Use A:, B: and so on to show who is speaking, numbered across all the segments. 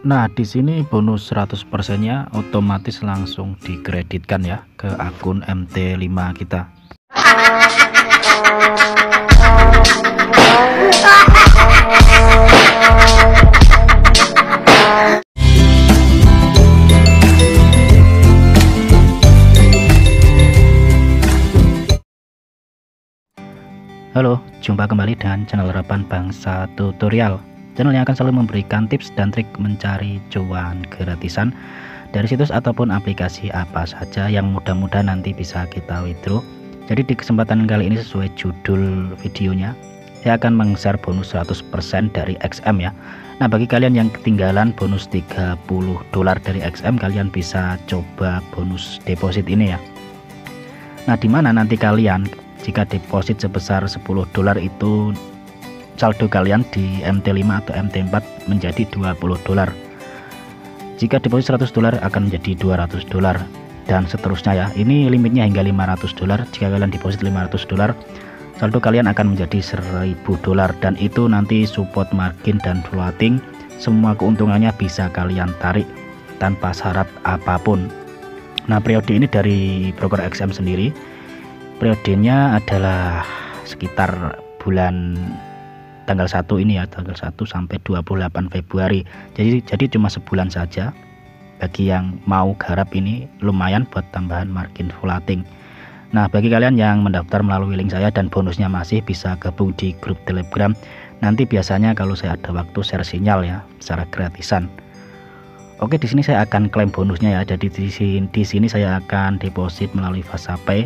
A: Nah, di sini bonus 100%-nya otomatis langsung dikreditkan ya ke akun MT5 kita. Halo, jumpa kembali dengan channel Harapan Bangsa Tutorial. Channel yang akan selalu memberikan tips dan trik mencari cuan gratisan dari situs ataupun aplikasi apa saja yang mudah-mudahan nanti bisa kita withdraw. Jadi di kesempatan kali ini sesuai judul videonya, saya akan meng-share bonus 100% dari XM ya. Nah, bagi kalian yang ketinggalan bonus $30 dari XM, kalian bisa coba bonus deposit ini ya. Nah, dimana nanti kalian jika deposit sebesar $10 itu saldo kalian di MT5 atau MT4 menjadi $20. Jika deposit $100 akan menjadi $200 dan seterusnya ya. Ini limitnya hingga $500. Jika kalian deposit $500, saldo kalian akan menjadi $1000 dan itu nanti support margin dan floating. Semua keuntungannya bisa kalian tarik tanpa syarat apapun. Nah, periode ini dari broker XM sendiri, periodenya adalah sekitar bulan tanggal 1 ini ya, tanggal 1 sampai 28 Februari. Jadi cuma sebulan saja. Bagi yang mau garap ini lumayan buat tambahan margin floating. Nah, bagi kalian yang mendaftar melalui link saya dan bonusnya masih, bisa gabung di grup Telegram. Nanti biasanya kalau saya ada waktu share sinyal ya secara gratisan. Oke, di sini saya akan klaim bonusnya ya. Jadi di sini saya akan deposit melalui FastPay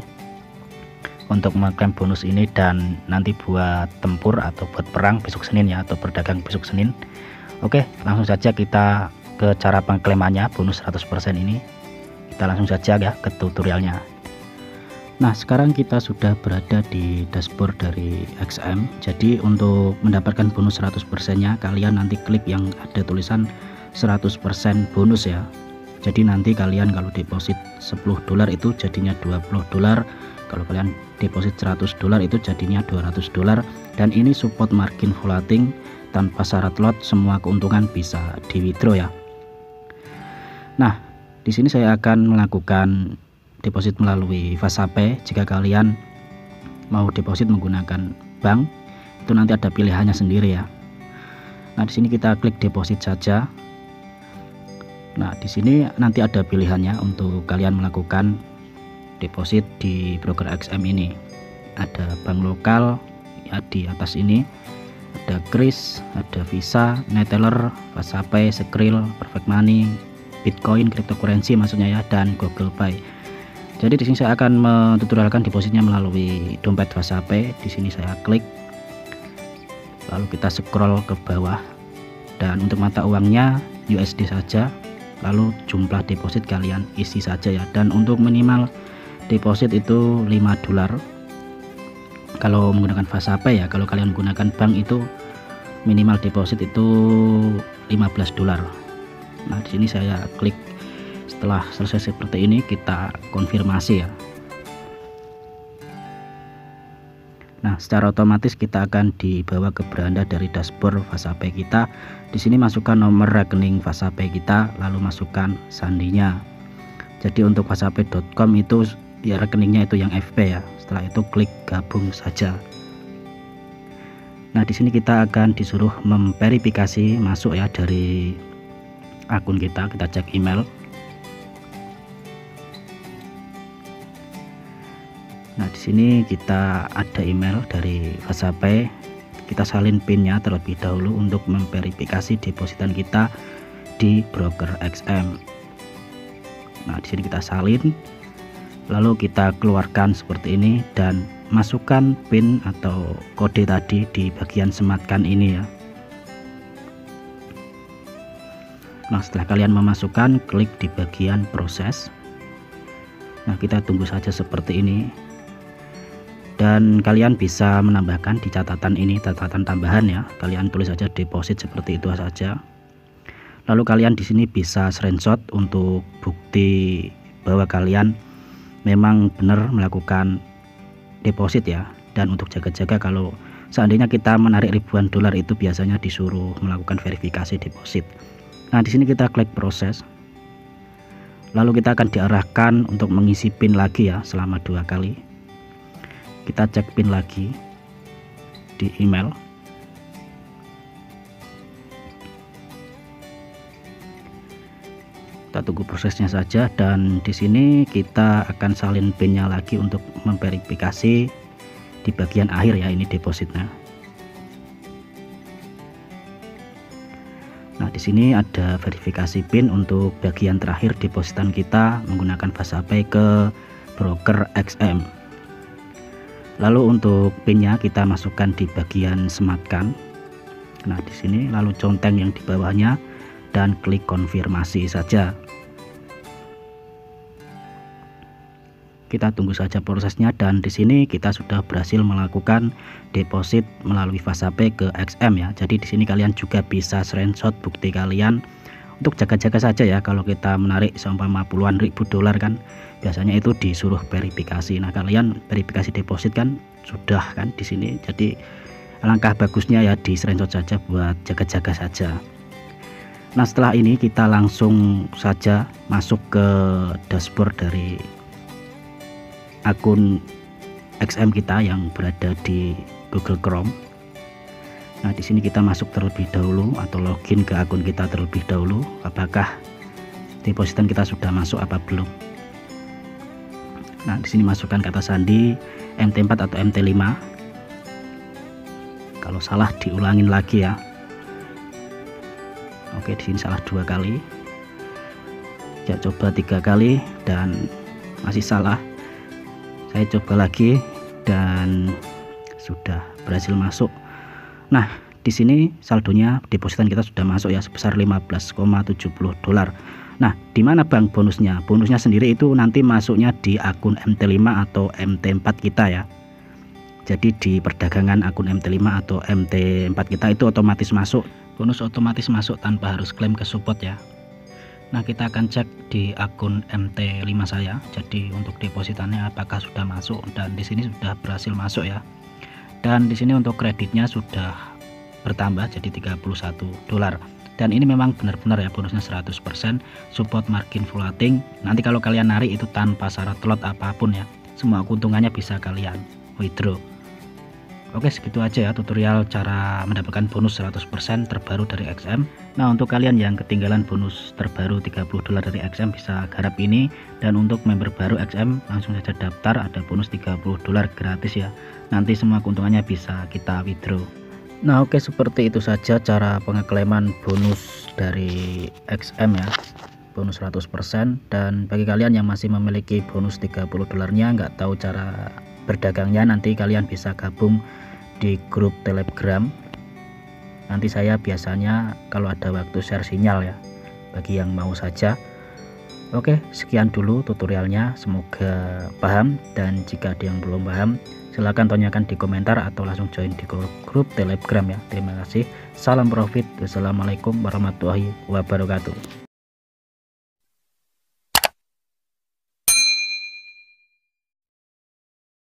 A: untuk mengklaim bonus ini dan nanti buat tempur atau buat perang besok Senin ya, atau berdagang besok Senin. Oke, langsung saja kita ke cara pengklaimannya bonus 100% ini. Kita langsung saja ya ke tutorialnya. Nah, sekarang kita sudah berada di dashboard dari XM. Jadi untuk mendapatkan bonus 100%-nya, kalian nanti klik yang ada tulisan 100% bonus ya. Jadi nanti kalian kalau deposit $10 itu jadinya $20. Kalau kalian deposit $100 itu jadinya $200 dan ini support margin floating tanpa syarat lot. Semua keuntungan bisa di withdraw ya. Nah, di sini saya akan melakukan deposit melalui FastPay. Jika kalian mau deposit menggunakan bank, itu nanti ada pilihannya sendiri ya. Nah, di sini kita klik deposit saja. Nah, di sini nanti ada pilihannya untuk kalian melakukan deposit di broker XM ini. Ada bank lokal ya, di atas ini ada Kris, ada Visa, Neteller, FastPay, Skrill, Perfect Money, Bitcoin, cryptocurrency maksudnya ya, dan Google Pay. Jadi di sini saya akan mentutorialkan depositnya melalui dompet FastPay. Di sini saya klik, lalu kita scroll ke bawah dan untuk mata uangnya USD saja. Lalu jumlah deposit kalian isi saja ya, dan untuk minimal deposit itu $5 kalau menggunakan FastPay ya. Kalau kalian menggunakan bank itu minimal deposit itu $15. Nah, di sini saya klik. Setelah selesai seperti ini, kita konfirmasi ya. Nah, secara otomatis kita akan dibawa ke beranda dari dashboard FastPay kita. Di sini masukkan nomor rekening FastPay kita, lalu masukkan sandinya. Jadi untuk fastpay.com itu ya rekeningnya itu yang FP ya. Setelah itu klik gabung saja. Nah, di sini kita akan disuruh memverifikasi masuk ya dari akun kita. Kita cek email. Nah, di sini kita ada email dari FastPay. Kita salin PIN-nya terlebih dahulu untuk memverifikasi depositan kita di broker XM. Nah, di sini kita salin, lalu kita keluarkan seperti ini dan masukkan PIN atau kode tadi di bagian sematkan ini ya. Nah, setelah kalian memasukkan, klik di bagian proses. Nah, kita tunggu saja seperti ini. Dan kalian bisa menambahkan di catatan ini, catatan tambahan ya. Kalian tulis saja deposit seperti itu saja. Lalu kalian di sini bisa screenshot untuk bukti bahwa kalian memang benar melakukan deposit ya. Dan untuk jaga-jaga kalau seandainya kita menarik ribuan dolar itu biasanya disuruh melakukan verifikasi deposit. Nah, di sini kita klik proses. Lalu kita akan diarahkan untuk mengisi PIN lagi ya selama 2 kali. Kita cek PIN lagi di email. Kita tunggu prosesnya saja, dan di sini kita akan salin PIN-nya lagi untuk memverifikasi di bagian akhir ya, ini depositnya. Nah, di sini ada verifikasi PIN untuk bagian terakhir depositan kita menggunakan FastPay ke broker XM. Lalu untuk PIN-nya kita masukkan di bagian sematkan. Nah, di sini lalu conteng yang di bawahnya dan klik konfirmasi saja. Kita tunggu saja prosesnya, dan di sini kita sudah berhasil melakukan deposit melalui FastPay ke XM ya. Jadi di sini kalian juga bisa screenshot bukti kalian untuk jaga-jaga saja ya. Kalau kita menarik seumpama puluhan ribu dolar kan biasanya itu disuruh verifikasi. Nah, kalian verifikasi deposit kan sudah kan di sini. Jadi alangkah bagusnya ya di screenshot saja buat jaga-jaga saja. Nah, setelah ini kita langsung saja masuk ke dashboard dari akun XM kita yang berada di Google Chrome. Nah, di sini kita masuk terlebih dahulu atau login ke akun kita terlebih dahulu, apakah depositan kita sudah masuk apa belum. Nah, di sini masukkan kata sandi MT4 atau MT5. Kalau salah diulangin lagi ya. Oke, di sini salah 2 kali. Ya, coba 3 kali dan masih salah. Saya coba lagi dan sudah berhasil masuk. Nah, di sini saldonya depositan kita sudah masuk ya sebesar 15,70 dolar. Nah, di mana bang bonusnya? Bonusnya sendiri itu nanti masuknya di akun MT5 atau MT4 kita ya. Jadi di perdagangan akun MT5 atau MT4 kita itu otomatis masuk. Bonus otomatis masuk tanpa harus klaim ke support ya. Nah, kita akan cek di akun MT5 saya. Jadi untuk depositannya apakah sudah masuk, dan di sini sudah berhasil masuk ya. Dan di sini untuk kreditnya sudah bertambah jadi 31 dolar. Dan ini memang benar-benar ya bonusnya 100%, support margin floating. Nanti kalau kalian narik itu tanpa syarat lot apapun ya. Semua keuntungannya bisa kalian withdraw. Oke, segitu aja ya tutorial cara mendapatkan bonus 100% terbaru dari XM. Nah, untuk kalian yang ketinggalan bonus terbaru 30 dolar dari XM bisa garap ini, dan untuk member baru XM langsung saja daftar, ada bonus 30 dolar gratis ya. Nanti semua keuntungannya bisa kita withdraw. Nah, oke, seperti itu saja cara pengeklaiman bonus dari XM ya. Bonus 100%, dan bagi kalian yang masih memiliki bonus 30 dolarnya nggak tahu cara berdagangnya, nanti kalian bisa gabung di grup Telegram. Nanti saya biasanya kalau ada waktu share sinyal ya bagi yang mau saja. Oke, sekian dulu tutorialnya, semoga paham, dan jika ada yang belum paham silahkan tanyakan di komentar atau langsung join di grup Telegram ya. Terima kasih, salam profit, wassalamualaikum warahmatullahi wabarakatuh.